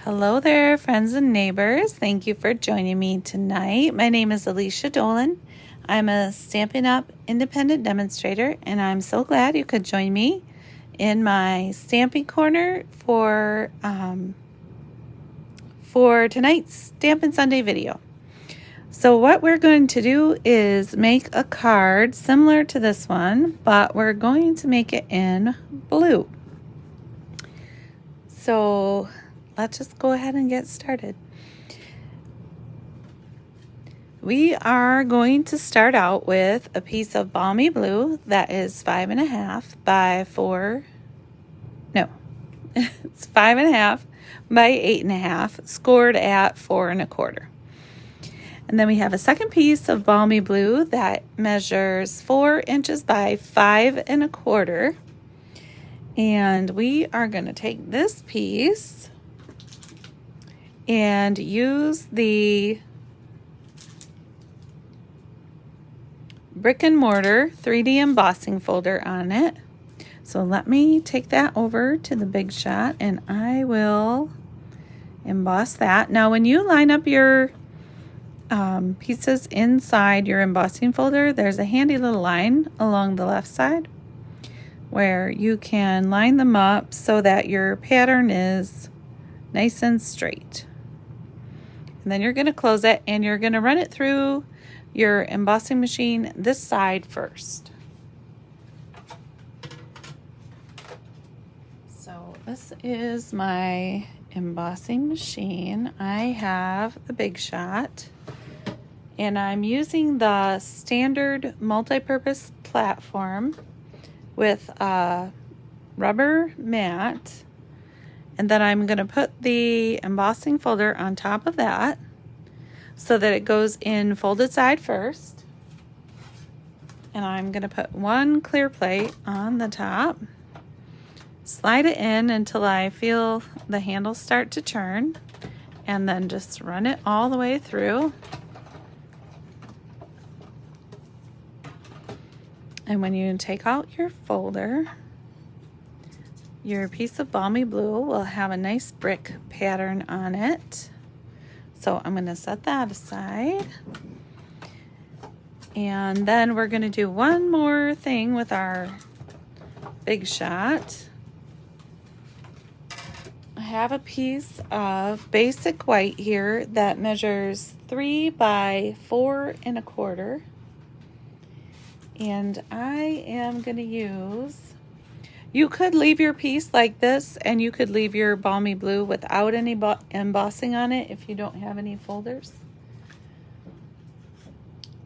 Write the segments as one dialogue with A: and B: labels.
A: Hello there, friends and neighbors. Thank you for joining me tonight. My name is Alicia Dolan. I'm a Stampin' Up! Independent demonstrator, and I'm so glad you could join me in my stamping corner for tonight's Stampin' Sunday video. So what we're going to do is make a card similar to this one, but we're going to make it in blue. So let's just go ahead and get started. We are going to start out with a piece of balmy blue that is 5.5 by 4. No, it's 5.5 by 8.5, scored at 4 1/4. And then we have a second piece of balmy blue that measures 4 inches by 5 1/4. And we are going to take this piece and use the brick and mortar 3D embossing folder on it. So let me take that over to the Big Shot and I will emboss that. Now when you line up your pieces inside your embossing folder, there's a handy little line along the left side where you can line them up so that your pattern is nice and straight. And then you're going to close it and you're going to run it through your embossing machine this side first. So this is my embossing machine. I have the Big Shot and I'm using the standard multi-purpose platform with a rubber mat. And then I'm going to put the embossing folder on top of that so that it goes in folded side first. And I'm going to put one clear plate on the top. Slide it in until I feel the handle start to turn. And then just run it all the way through. And when you take out your folder, your piece of balmy blue will have a nice brick pattern on it. So I'm going to set that aside. And then we're going to do one more thing with our Big Shot. I have a piece of basic white here that measures 3 by 4 1/4. And I am going to use, you could leave your piece like this and you could leave your balmy blue without any embossing on it if you don't have any folders.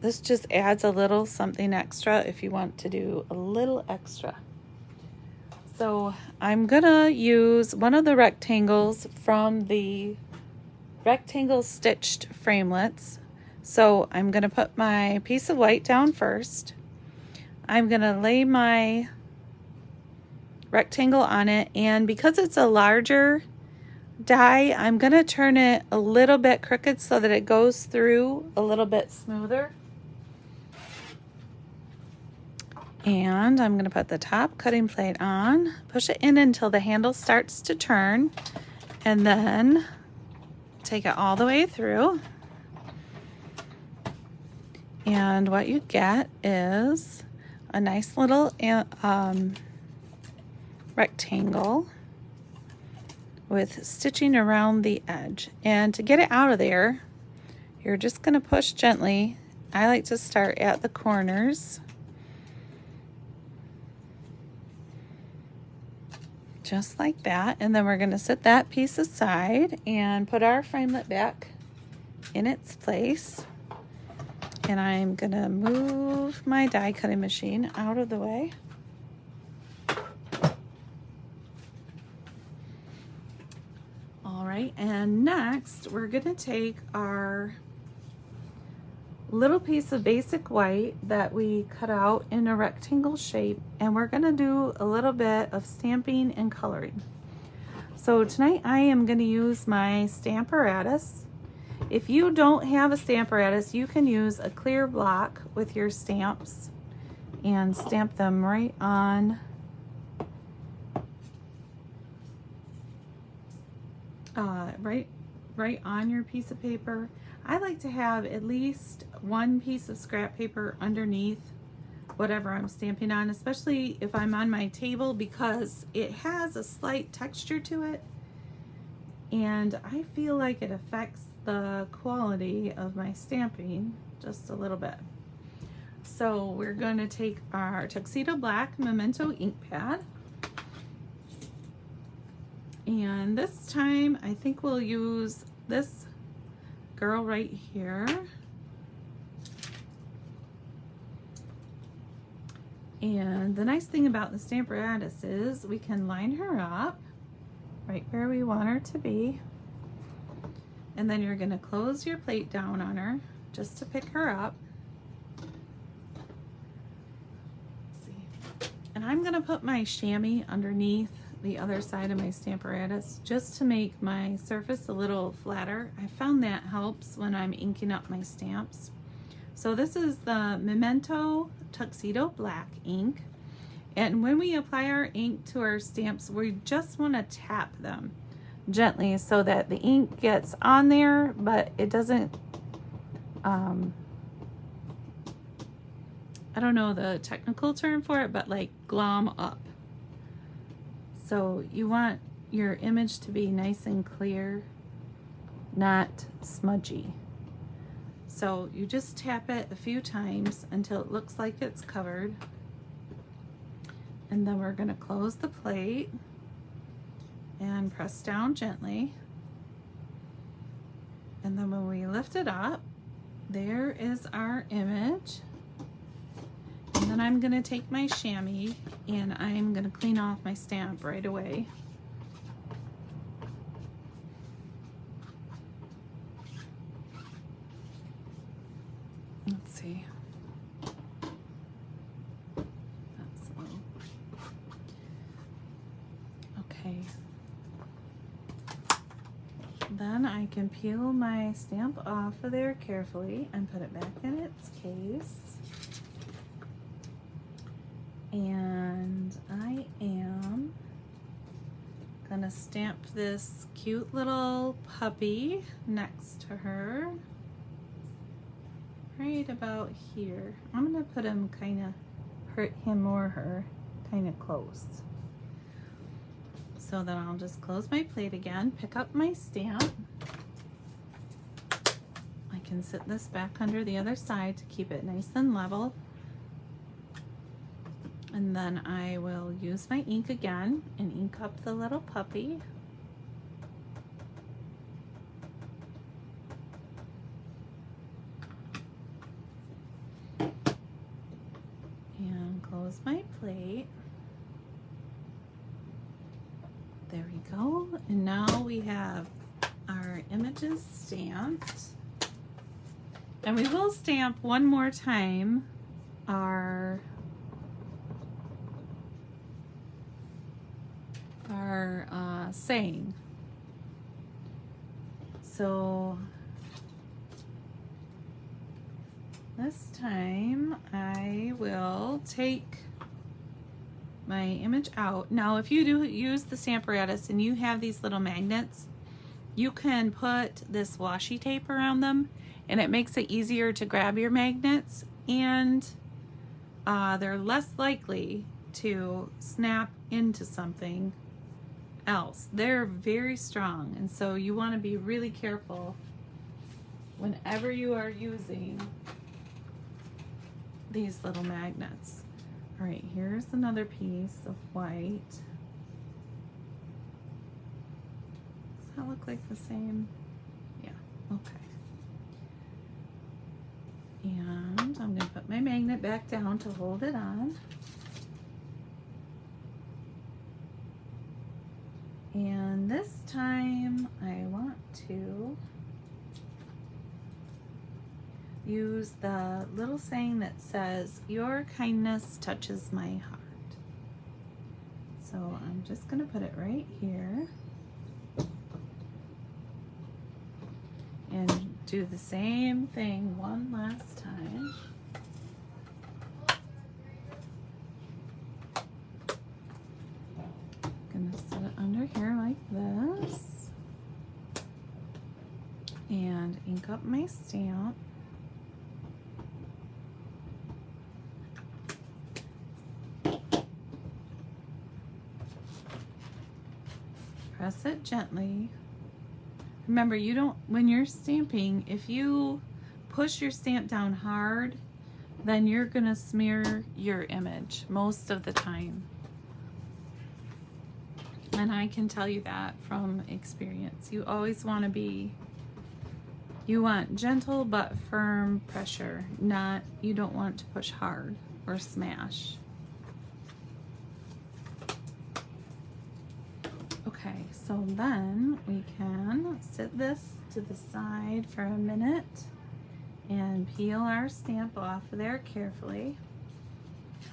A: This just adds a little something extra if you want to do a little extra. So I'm going to use one of the rectangles from the rectangle stitched framelits. So I'm going to put my piece of white down first. I'm going to lay my rectangle on it, and because it's a larger die, I'm going to turn it a little bit crooked so that it goes through a little bit smoother. And I'm going to put the top cutting plate on, push it in until the handle starts to turn, and then take it all the way through. And what you get is a nice little rectangle with stitching around the edge. And to get it out of there, you're just going to push gently. I like to start at the corners. Just like that. And then we're going to set that piece aside and put our framelit back in its place. And I'm going to move my die cutting machine out of the way. All right, and next we're going to take our little piece of basic white that we cut out in a rectangle shape, and we're going to do a little bit of stamping and coloring. So tonight I am going to use my Stamparatus. If you don't have a Stamparatus, you can use a clear block with your stamps and stamp them right on right on your piece of paper. I like to have at least one piece of scrap paper underneath whatever I'm stamping on, especially if I'm on my table, because it has a slight texture to it and I feel like it affects the quality of my stamping just a little bit. So we're going to take our Tuxedo Black Memento ink pad, and this time I think we'll use this girl right here. And the nice thing about the Stamparatus is we can line her up right where we want her to be. And then you're going to close your plate down on her just to pick her up. Let's see. And I'm going to put my chamois underneath the other side of my Stamparatus just to make my surface a little flatter. I found that helps when I'm inking up my stamps. So this is the Memento Tuxedo Black ink, and when we apply our ink to our stamps, we just want to tap them gently so that the ink gets on there, but it doesn't, I don't know the technical term for it, but like glom up. So you want your image to be nice and clear, not smudgy. So you just tap it a few times until it looks like it's covered. And then we're going to close the plate and press down gently. And then when we lift it up, there is our image. And then I'm going to take my chamois and I'm going to clean off my stamp right away. Let's see. That's a little... Okay. Then I can peel my stamp off of there carefully and put it back in its case. And I am gonna stamp this cute little puppy next to her. Right about here. I'm gonna put him him or her kind of close. So then I'll just close my plate again, pick up my stamp. I can sit this back under the other side to keep it nice and level. And then I will use my ink again and ink up the little puppy. And close my plate. There we go. And now we have our images stamped. And we will stamp one more time our saying. So this time I will take my image out. Now if you do use the Stamparatus and you have these little magnets, you can put this washi tape around them and it makes it easier to grab your magnets, and they're less likely to snap into something else. They're very strong, and so you want to be really careful whenever you are using these little magnets. All right, here's another piece of white. Does that look like the same? Yeah, okay. And I'm going to put my magnet back down to hold it on. And this time I want to use the little saying that says, "Your kindness touches my heart." So I'm just going to put it right here and do the same thing one last time. Gonna set it under here like this. ink up my stamp. Press it gently. Remember, you don't, when you're stamping, if you push your stamp down hard, then you're gonna smear your image most of the time. And I can tell you that from experience. You always want to be, you want gentle but firm pressure, not, you don't want to push hard or smash. Okay, so then we can set this to the side for a minute and peel our stamp off of there carefully.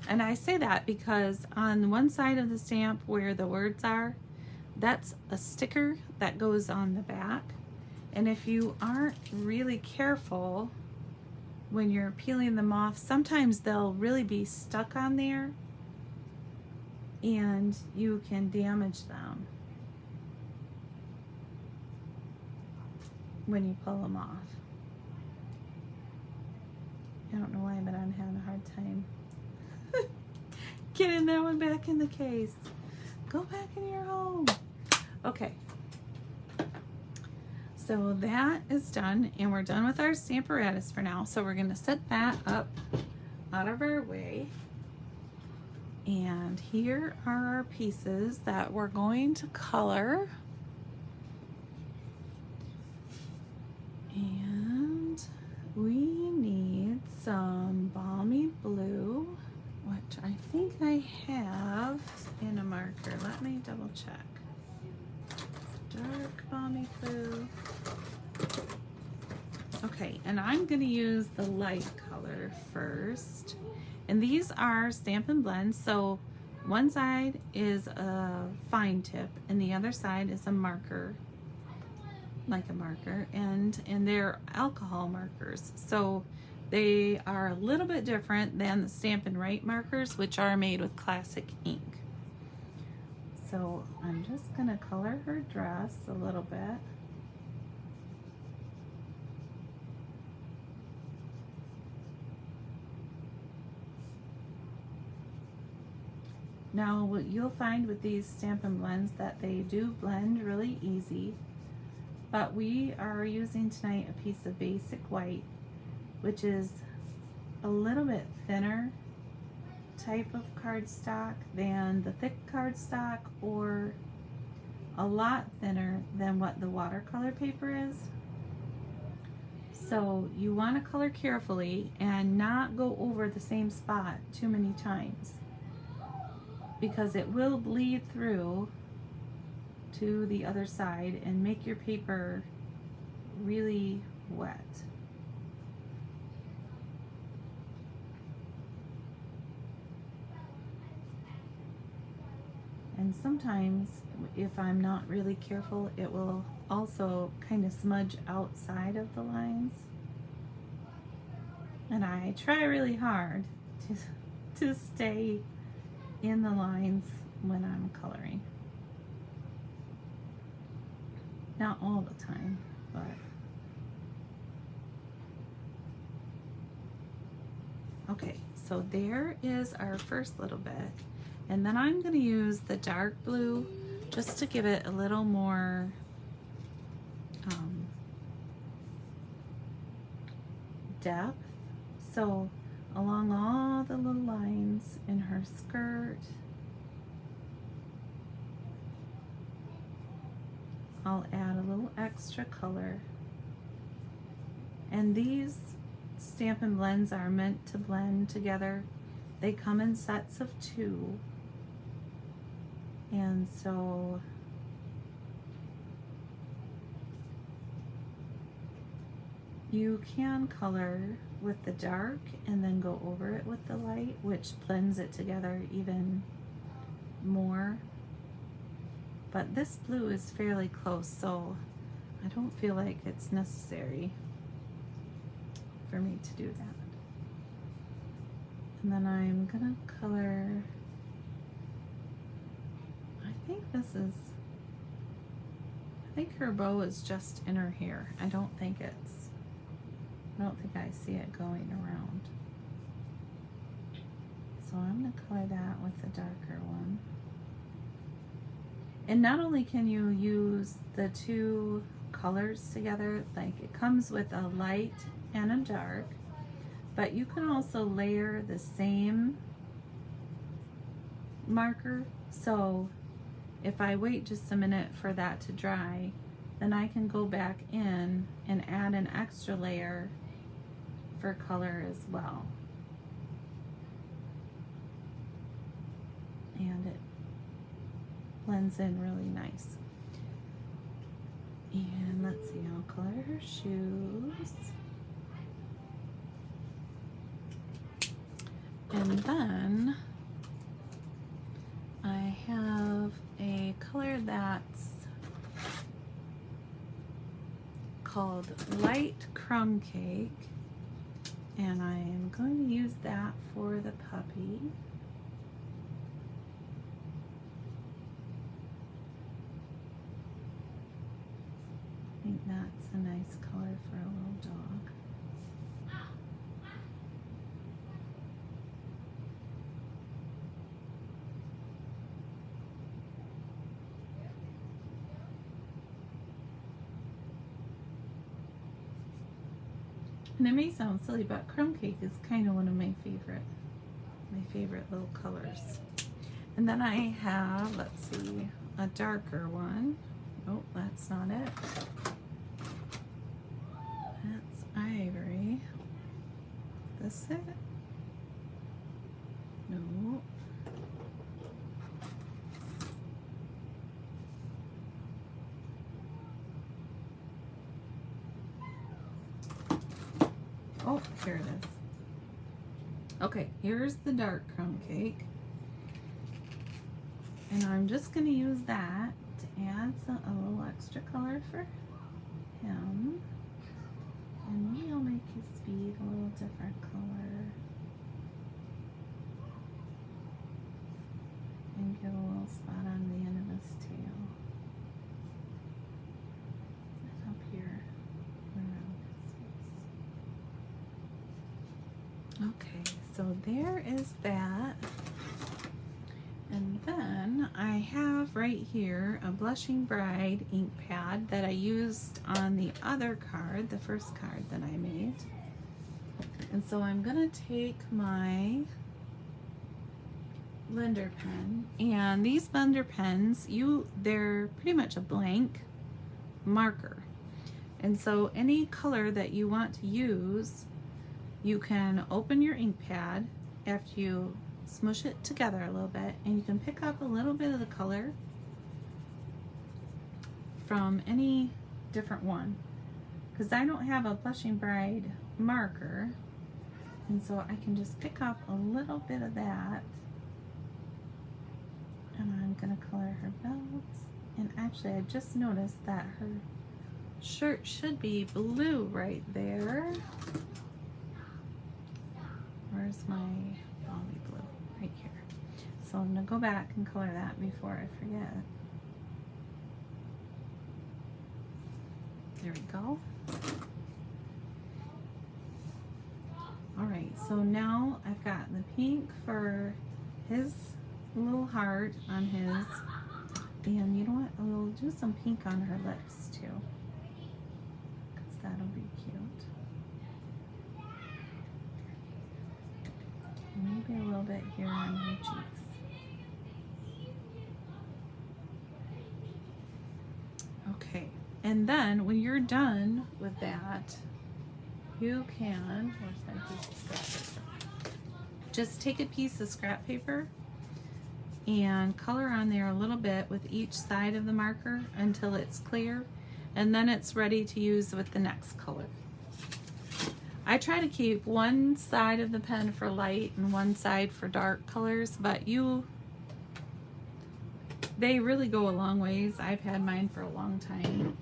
A: And I say that because on one side of the stamp where the words are, that's a sticker that goes on the back. And if you aren't really careful when you're peeling them off, sometimes they'll really be stuck on there and you can damage them when you pull them off. I don't know why, but I'm having a hard time getting that one back in the case. Go back in your home. Okay. So that is done, and we're done with our Stamparatus for now. So we're going to set that up out of our way. And here are our pieces that we're going to color. And we need some balmy blue, which I think I have in a marker. Let me double check. Dark balmy blue. Okay, and I'm going to use the light color first. And these are Stampin' Blends, so one side is a fine tip and the other side is a marker, like a marker, and they're alcohol markers. So they are a little bit different than the Stampin' Right markers, which are made with classic ink. So I'm just gonna color her dress a little bit. Now what you'll find with these Stampin' Blends that they do blend really easy, but we are using tonight a piece of basic white, which is a little bit thinner type of cardstock than the thick cardstock, or a lot thinner than what the watercolor paper is. So you want to color carefully and not go over the same spot too many times, because it will bleed through to the other side and make your paper really wet. And sometimes, if I'm not really careful, it will also kind of smudge outside of the lines. And I try really hard to stay in the lines when I'm coloring. Not all the time, but okay, so there is our first little bit. And then I'm going to use the dark blue just to give it a little more depth. So along all the little lines in her skirt, I'll add a little extra color. And these Stampin' Blends are meant to blend together. They come in sets of 2. And so you can color with the dark and then go over it with the light, which blends it together even more. But this blue is fairly close, so I don't feel like it's necessary for me to do that. And then I'm gonna color, I think her bow is just in her hair. I don't think it's I don't think I see it going around. So I'm going to color that with the darker one. And not only can you use the two colors together, like it comes with a light and a dark, but you can also layer the same marker. So if I wait just a minute for that to dry, then I can go back in and add an extra layer for color as well. And it blends in really nice. And let's see, I'll color her shoes. And then I have a color that's called Light Crumb Cake, and I am going to use that for the puppy. I think that's a nice color for a little dog. And it may sound silly, but crumb cake is kind of one of my favorite little colors. And then I have, let's see, a darker one. Oh, that's not it. That's ivory. This it? No. Oh, here it is. Okay, here's the dark crumb cake. And I'm just going to use that to add a little extra color for him. And maybe I'll make his feet a little different color. And get a little spot on the end of his tail. And up here around his face. Okay, so there is that. And then I have right here a Blushing Bride ink pad that I used on the other card, the first card that I made. And so I'm gonna take my blender pen, and these blender pens, they're pretty much a blank marker. And so any color that you want to use, you can open your ink pad after you smush it together a little bit, and you can pick up a little bit of the color from any different one. Because I don't have a Blushing Bride marker, and so I can just pick up a little bit of that, and I'm gonna color her belt. And actually, I just noticed that her shirt should be blue right there. Where's my Ollie blue? Right here. So I'm gonna go back and color that before I forget. There we go. All right, so now I've got the pink for his little heart on his, and you know what? We'll do some pink on her lips too, because that'll be cute. Maybe a little bit here on her cheeks. Okay, and then when you're done with that, you can, where's my piece of scrap paper? Just take a piece of scrap paper and color on there a little bit with each side of the marker until it's clear, and then it's ready to use with the next color. I try to keep one side of the pen for light and one side for dark colors, but they really go a long ways. I've had mine for a long time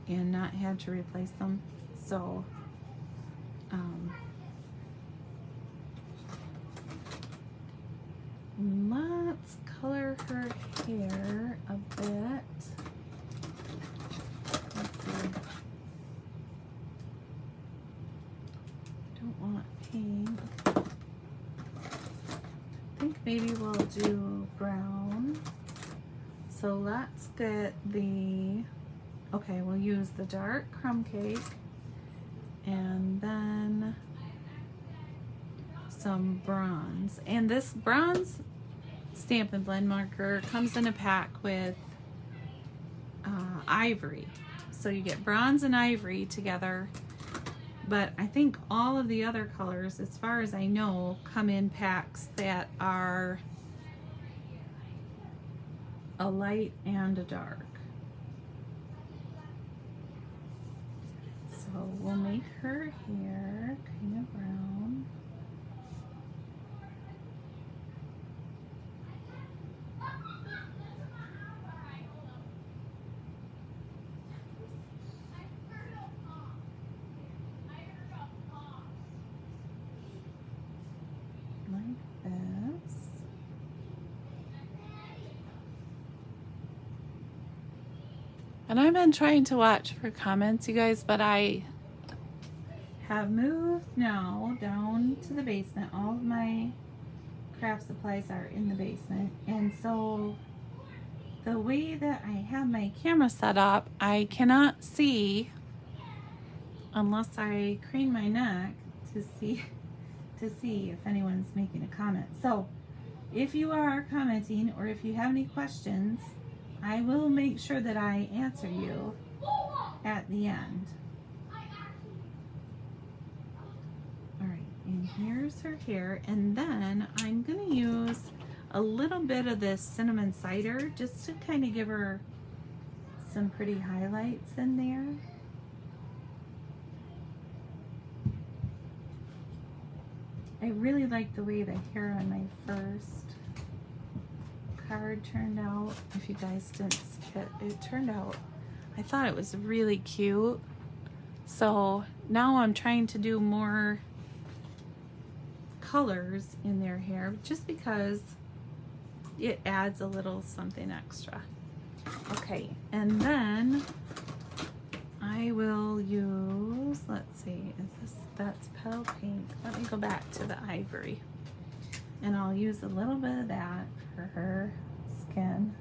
A: and not had to replace them. So let's color her hair a bit. Let's see. maybe we'll do brown. So let's get the, okay, we'll use the dark crumb cake and then some bronze. And this bronze Stampin' Blend marker comes in a pack with ivory. So you get bronze and ivory together, but I think all of the other colors, as far as I know, come in packs that are a light and a dark. So we'll make her hair kind of brown. Like this. And I've been trying to watch for comments, you guys, but I have moved now down to the basement. All of my craft supplies are in the basement. And so the way that I have my camera set up, I cannot see unless I crane my neck to see if anyone's making a comment. So if you are commenting or if you have any questions, I will make sure that I answer you at the end. Alright, and here's her hair, and then I'm going to use a little bit of this cinnamon cider just to kind of give her some pretty highlights in there. I really like the way the hair on my first card turned out. If you guys didn't see it, it turned out, I thought it was really cute. So now I'm trying to do more colors in their hair just because it adds a little something extra. Okay, and then I will use, let's see, that's petal pink. Let me go back to the ivory. And I'll use a little bit of that for her skin.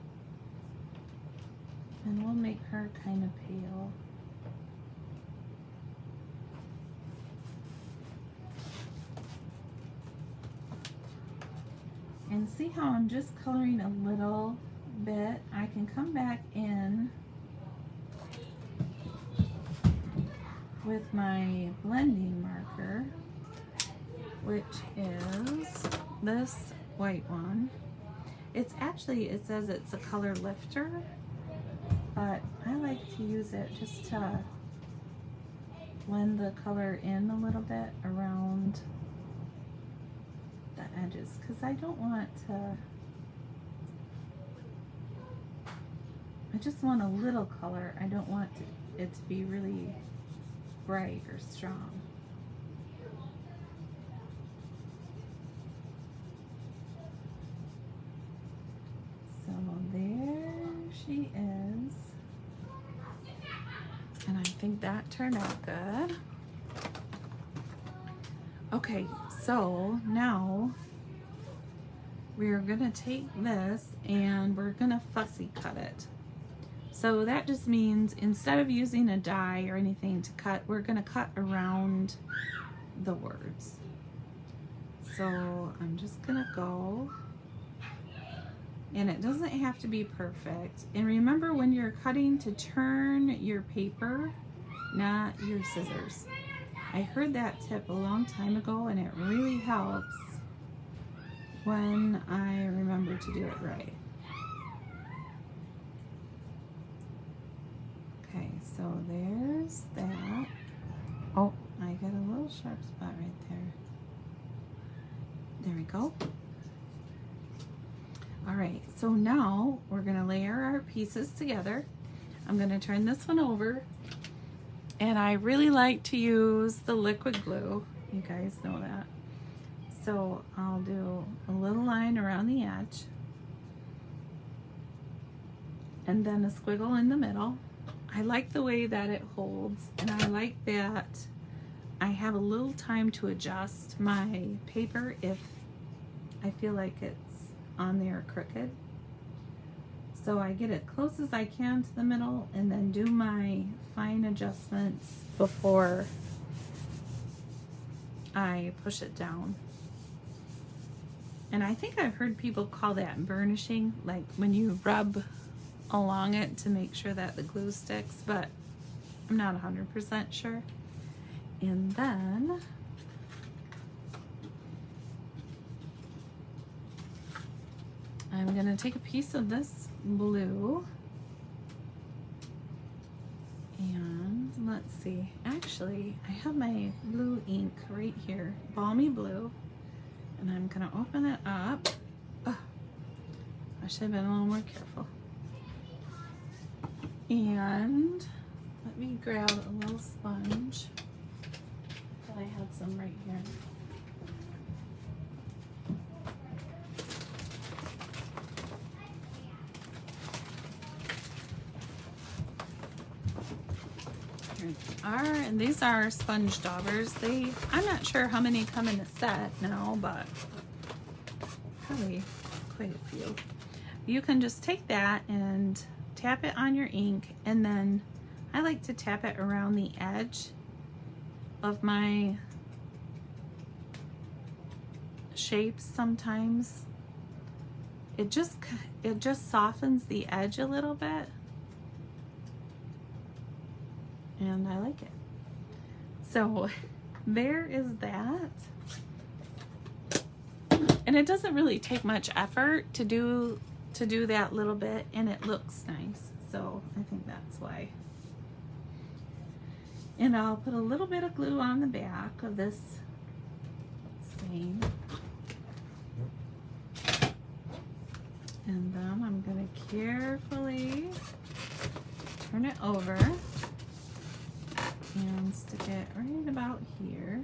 A: And we'll make her kind of pale. And see how I'm just coloring a little bit? I can come back in with my blending marker, which is this white one. It's actually, it says it's a color lifter, but I like to use it just to blend the color in a little bit around the edges, because I don't want to, I just want a little color. I don't want it to be really bright or strong. So there she is. And I think that turned out good. Okay, so now we're gonna take this and we're gonna fussy cut it. So that just means instead of using a die or anything to cut, we're gonna cut around the words. So I'm just gonna go, and it doesn't have to be perfect. And remember, when you're cutting, to turn your paper, not your scissors. I heard that tip a long time ago, and it really helps when I remember to do it right. Okay, so there's that. Oh, I got a little sharp spot right there. There we go. All right, so now we're gonna layer our pieces together. I'm gonna turn this one over, and I really like to use the liquid glue. You guys know that. So I'll do a little line around the edge, and then a squiggle in the middle. I like the way that it holds, and I like that I have a little time to adjust my paper if I feel like it's on there crooked. So I get it close as I can to the middle and then do my fine adjustments before I push it down. And I think I've heard people call that burnishing, like when you rub along it to make sure that the glue sticks, but I'm not 100% sure. And then I'm gonna take a piece of this blue and let's see, actually I have my blue ink right here, balmy blue, and I'm gonna open it up. Oh, I should have been a little more careful. And let me grab a little sponge. I thought I had some right here. And these are sponge daubers. I'm not sure how many come in a set now, but probably quite a few. You can just take that and tap it on your ink, and then I like to tap it around the edge of my shapes sometimes. It just softens the edge a little bit. And I like it. So there is that. And it doesn't really take much effort to do that little bit, and it looks nice. So I think that's why. And I'll put a little bit of glue on the back of this same. And then I'm going to carefully turn it over and stick it right about here.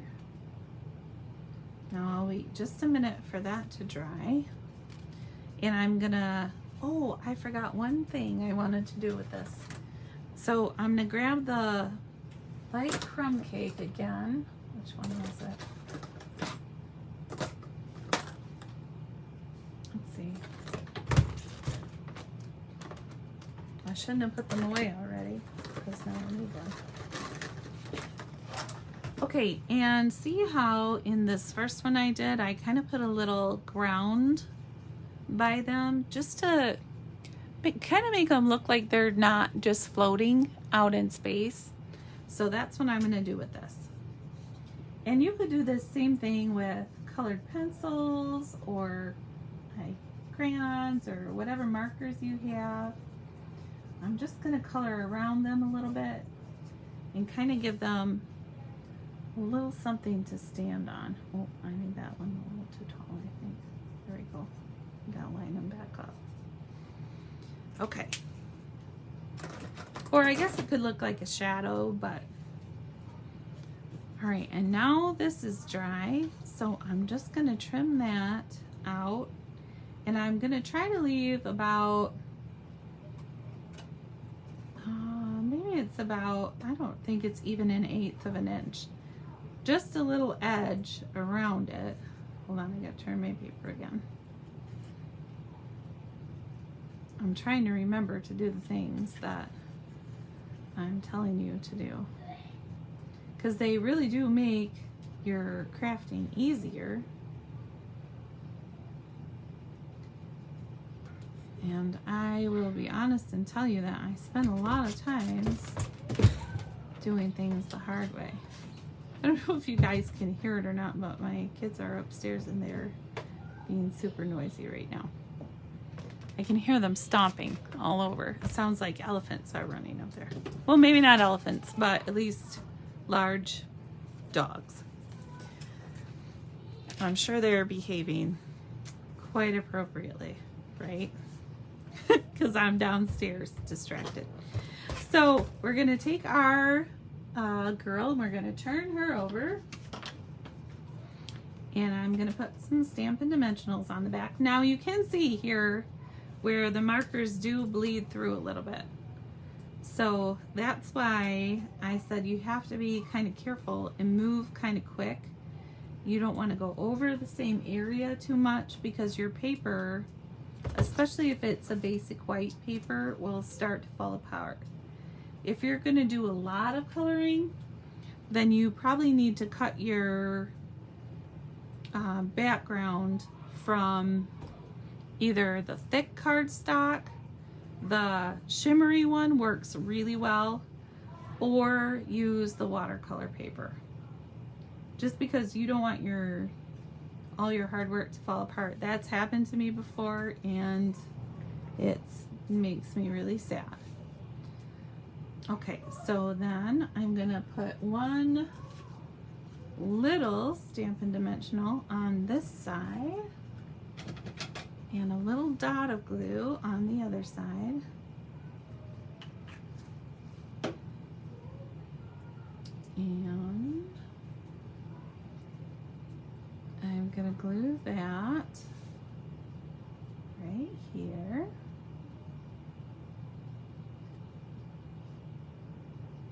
A: Now I'll wait just a minute for that to dry. And I'm gonna, oh, I forgot one thing I wanted to do with this. So I'm gonna grab the light crumb cake again. Which one was it? Let's see. I shouldn't have put them away already, because now I need them. Okay, and see how in this first one I did, I kind of put a little ground by them just to kind of make them look like they're not just floating out in space. So that's what I'm going to do with this. And you could do this same thing with colored pencils or like crayons or whatever markers you have. I'm just going to color around them a little bit and kind of give them a little something to stand on. Oh, I made that one a little too tall, I think. There we go. Gotta line them back up. Okay. Or I guess it could look like a shadow, but all right, and now this is dry, so I'm just gonna trim that out, and I'm gonna try to leave about maybe it's about, I don't think it's even 1/8 of an inch, just a little edge around it. Hold on, I gotta turn my paper again. I'm trying to remember to do the things that I'm telling you to do, because they really do make your crafting easier. And I will be honest and tell you that I spend a lot of times doing things the hard way. I don't know if you guys can hear it or not, but my kids are upstairs and they're being super noisy right now. I can hear them stomping all over. It sounds like elephants are running up there. Well, maybe not elephants, but at least large dogs. I'm sure they're behaving quite appropriately, right? Because I'm downstairs distracted. So we're gonna take our girl and we're gonna turn her over, and I'm gonna put some Stampin' Dimensionals on the back. Now you can see here where the markers do bleed through a little bit, so that's why I said you have to be kind of careful and move kind of quick. You don't want to go over the same area too much, because your paper especially if it's a basic white paper, will start to fall apart. If you're going to do a lot of coloring, then you probably need to cut your background from either the thick cardstock, the shimmery one works really well, or use the watercolor paper. Just because you don't want all your hard work to fall apart. That's happened to me before, and it makes me really sad. Okay, so then I'm gonna put one little Stampin' Dimensional on this side and a little dot of glue on the other side. And I'm gonna glue that right here.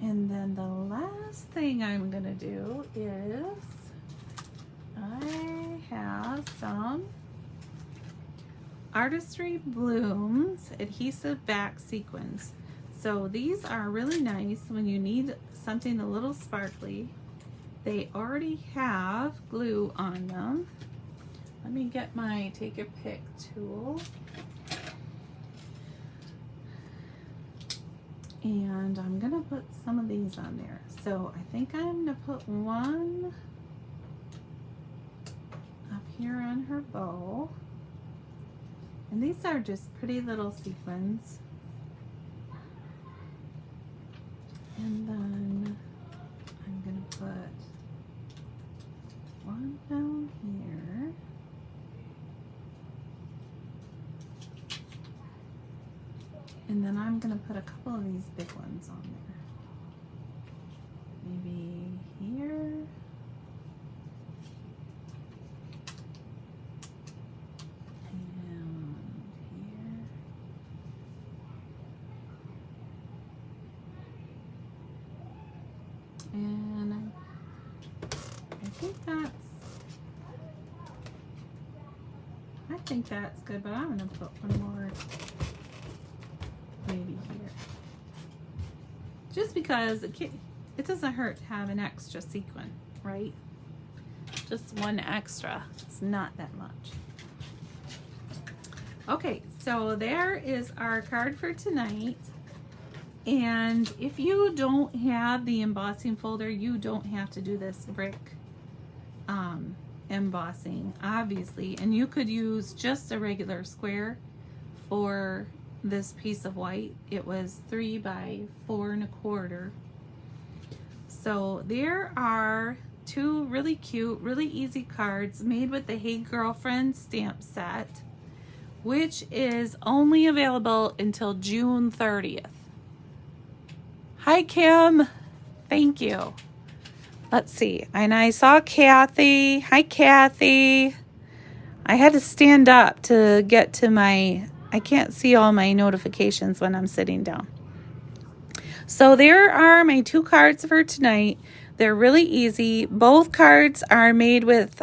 A: And then the last thing I'm gonna do is I have some Artistry Blooms adhesive back sequins. So these are really nice when you need something a little sparkly. They already have glue on them. Let me get my take a pick tool. And I'm gonna put some of these on there. So I think I'm gonna put one up here on her bow. And these are just pretty little sequins. And then I'm gonna put one down here. And then I'm gonna put a couple of these big ones on there. Maybe here. And here. And I think that's good, but I'm gonna put one more maybe here. Just because it doesn't hurt to have an extra sequin, right? Just one extra. It's not that much. Okay, so there is our card for tonight. And if you don't have the embossing folder, you don't have to do this brick embossing, obviously. And you could use just a regular square for this piece of white. It was 3 by 4 1/4. So there are two really cute, really easy cards made with the Hey Girlfriend stamp set, which is only available until June 30th. Hi, Kim. Thank you. Let's see. And I saw Kathy. Hi, Kathy. I had to stand up to get to I can't see all my notifications when I'm sitting down. So there are my two cards for tonight. They're really easy. Both cards are made with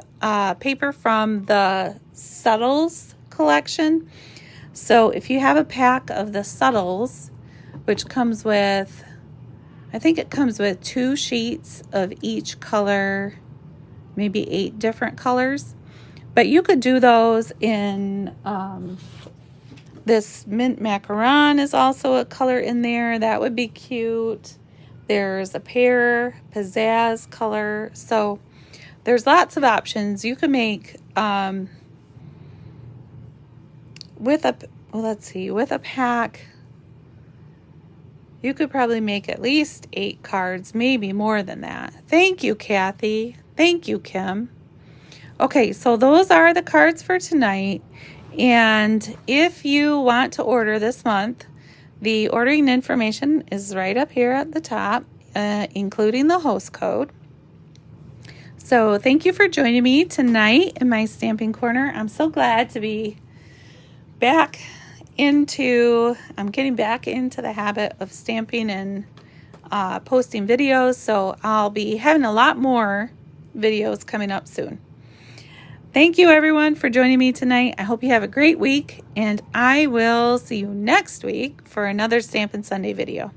A: paper from the Subtles collection. So if you have a pack of the Subtles, which comes with, I think it comes with 2 sheets of each color, maybe 8 different colors. But you could do those in, this mint macaron is also a color in there. That would be cute. There's a pear pizzazz color. So there's lots of options. You can make, with a pack, you could probably make at least 8 cards, maybe more than that. Thank you, Kathy. Thank you, Kim. Okay, so those are the cards for tonight. And if you want to order this month, the ordering information is right up here at the top, including the host code. So thank you for joining me tonight in my Stamping Corner. I'm so glad to be back I'm getting back into the habit of stamping and posting videos, so I'll be having a lot more videos coming up soon. Thank you everyone for joining me tonight. I hope you have a great week, and I will see you next week for another Stampin' Sunday video.